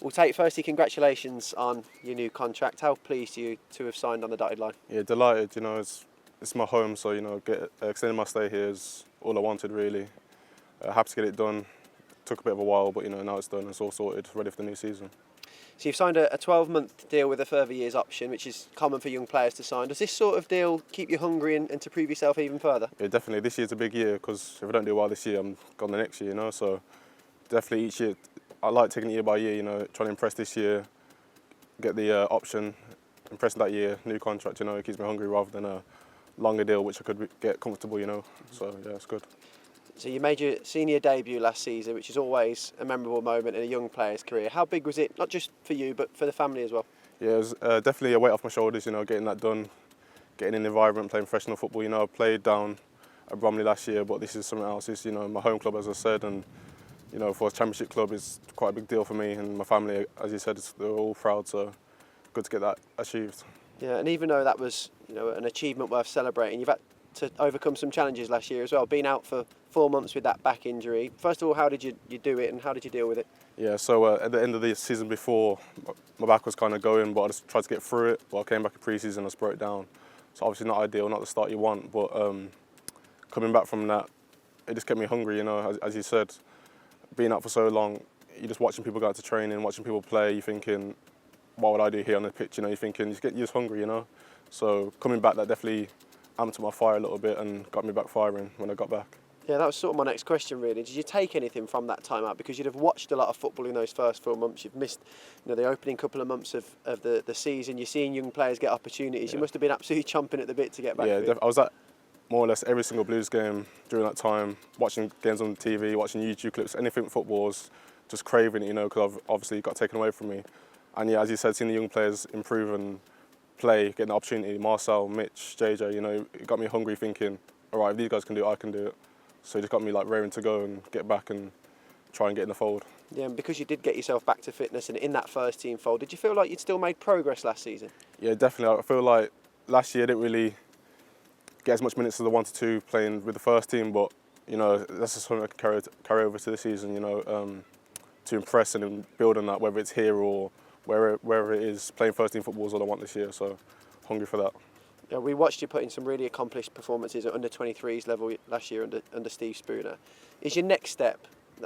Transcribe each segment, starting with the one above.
Well, Tate, firstly, congratulations on your new contract. How pleased are you to have signed on the dotted line? Yeah, delighted. It's my home, so extending my stay here is all I wanted really. Happy to get it done. Took a bit of a while, but now it's done. It's all sorted, ready for the new season. So you've signed a 12-month deal with a further year's option, which is common for young players to sign. Does this sort of deal keep you hungry and to prove yourself even further? Yeah, definitely. This year's a big year because if I don't do well this year, I'm gone the next year. So definitely each year, I like taking it year by year. Trying to impress this year, get the option, impress that year, new contract. It keeps me hungry rather than a longer deal, which I could get comfortable. So yeah, it's good. So you made your senior debut last season, which is always a memorable moment in a young player's career. How big was it, not just for you, but for the family as well? Yeah, it was definitely a weight off my shoulders, getting that done, getting in the environment, playing professional football. I played down at Bromley last year, but this is something else. It's, my home club, as I said, and, for a championship club is quite a big deal for me and my family. As you said, they're all proud, so good to get that achieved. Yeah, and even though that was, an achievement worth celebrating, you've had to overcome some challenges last year as well, being out for 4 months with that back injury. First of all, how did you do it and how did you deal with it? Yeah, so at the end of the season before, my back was kind of going, but I just tried to get through it. But I came back in pre-season, I just broke down. So obviously not ideal, not the start you want, but coming back from that, it just kept me hungry, as you said. Being out for so long, you're just watching people go out to training, watching people play, you're thinking, what would I do here on the pitch? You're thinking, you're just hungry, So coming back, that definitely amped up my fire a little bit and got me back firing when I got back. Yeah, that was sort of my next question, really. Did you take anything from that time out? Because you'd have watched a lot of football in those first 4 months. You've missed, the opening couple of months of the season. You're seeing young players get opportunities. Yeah. You must have been absolutely chomping at the bit to get back. Yeah, I was at more or less every single Blues game during that time, watching games on TV, watching YouTube clips, anything football, was just craving it, because I've obviously got taken away from me. And yeah, as you said, seeing the young players improve and play, getting the opportunity, Marcel, Mitch, JJ, it got me hungry thinking, all right, if these guys can do it, I can do it. So it just got me raring to go and get back and try and get in the fold. Yeah, and because you did get yourself back to fitness and in that first team fold, did you feel like you'd still made progress last season? Yeah, definitely. I feel like last year I didn't really get as much minutes as I wanted to playing with the first team, but that's just something I can carry over to this season. To impress and build on that, whether it's here or wherever it is. Playing first team football is all I want this year, so hungry for that. Yeah, we watched you put in some really accomplished performances at under 23s level last year under Steve Spooner. Is your next step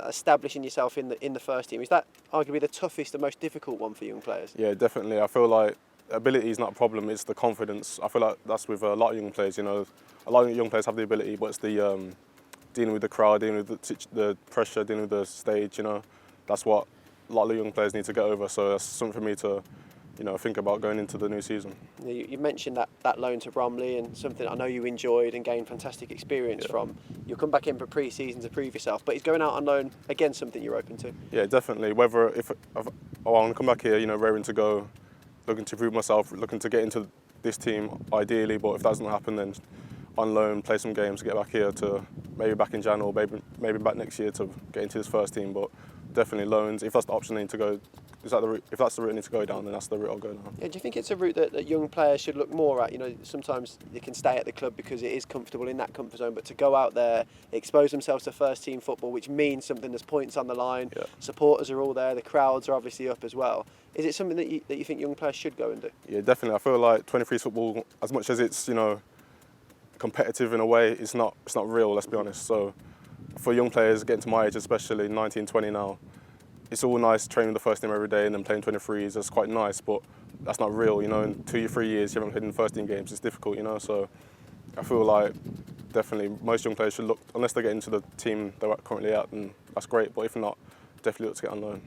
establishing yourself in the first team? Is that arguably the toughest and most difficult one for young players? Yeah, definitely. I feel like ability is not a problem, it's the confidence. I feel like that's with a lot of young players. A lot of young players have the ability, but it's the dealing with the crowd, dealing with the pressure, dealing with the stage. That's what a lot of young players need to get over. So that's something for me to think about going into the new season. You mentioned that loan to Bromley and something I know you enjoyed and gained fantastic experience from. You'll come back in for pre-season to prove yourself, but is going out on loan again something you're open to? Yeah, definitely. Whether if I want to come back here, raring to go, looking to prove myself, looking to get into this team ideally, but if that doesn't happen, then on loan, play some games, get back here to maybe back in January or maybe back next year to get into this first team. But definitely loans. If that's the option I need to go, if that's the route I need to go down, then that's the route I'll go down. Yeah, do you think it's a route that young players should look more at? Sometimes they can stay at the club because it is comfortable in that comfort zone, but to go out there, expose themselves to first team football, which means something. There's points on the line. Yeah. Supporters are all there. The crowds are obviously up as well. Is it something that you think young players should go and do? Yeah, definitely. I feel like 23 football, as much as it's competitive in a way, it's not real. Let's be honest. So for young players getting to my age, especially 19, 20 now, it's all nice training the first team every day and then playing 23s. That's quite nice, but that's not real. In 2 or 3 years, you haven't played in first team games. It's difficult, So I feel like definitely most young players should look, unless they get into the team they're currently at, and that's great. But if not, definitely look to get on loan.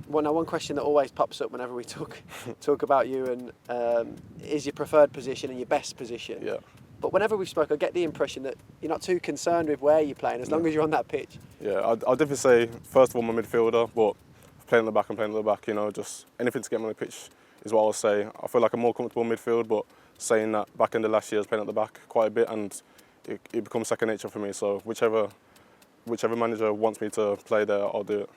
One question that always pops up whenever we talk about you and is your preferred position and your best position. Yeah. But whenever we spoke, I get the impression that you're not too concerned with where you're playing, as long as you're on that pitch. Yeah, I'll definitely say, first of all, I'm a midfielder, but playing at the back, I'm playing at the back, just anything to get me on the pitch is what I'll say. I feel like I'm more comfortable in midfield, but saying that back in the last year I was playing at the back quite a bit, and it becomes second nature for me. So whichever manager wants me to play there, I'll do it.